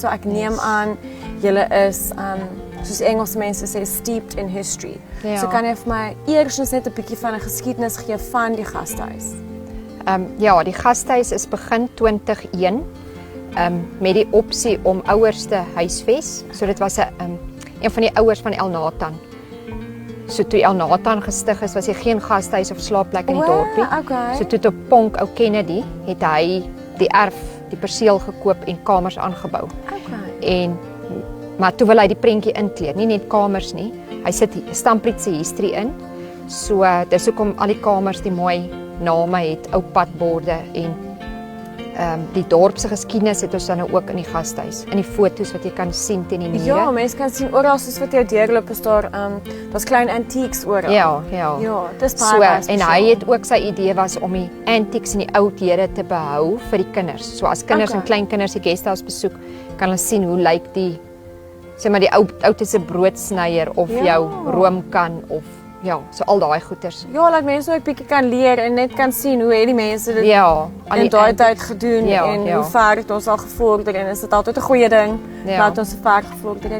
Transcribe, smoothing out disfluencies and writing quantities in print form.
So ek neem aan julle is soos Engelse mense sê steeped in history. Ja. So kan jy vir my eers net 'n bietjie van 'n geskiedenis gee van die gastehuis? Ja, die gastehuis is begin 2001 met die opsie om ouers te huisves. So dit was een van die ouers van Elnathan. So toe Elnathan gestig is, was hy geen gastehuis of slaapplek in die dorpie. Okay. So toe op Ponk ou Kennedy het hy die erf, die perseel gekoop en kamers aangebou. Okay. Maar toe wil hy die prentjie inkleed, nie net kamers nie. Hy sit Stamprietse history in. So dis hoekom al die kamers die mooi name het, ou padborde en die dorp se geskiedenis het ons dan ook in die gastehuis. In die foto's wat jy kan sien teen die mure. Ja, mense kan sien oral soos wat jy deurloop is daar daar's klein antiques oral. Ja. Ja, dis So, baie en hy het ook sy idee was om die antiques en die oudhede te behou vir die kinders. So as kinders en kleinkinders die guesthouse besoek, kan hulle sien hoe lyk die sê maar die oudste broodsnyer of jou roomkan of so al daai goeters. Ja, laat mense ook bietjie kan leer en net kan sien hoe het die mense dit al in daai tyd gedoen en ja. hoe ver het ons al gevorder en is dit altyd 'n goeie ding Ja. dat ons ver gevorder het.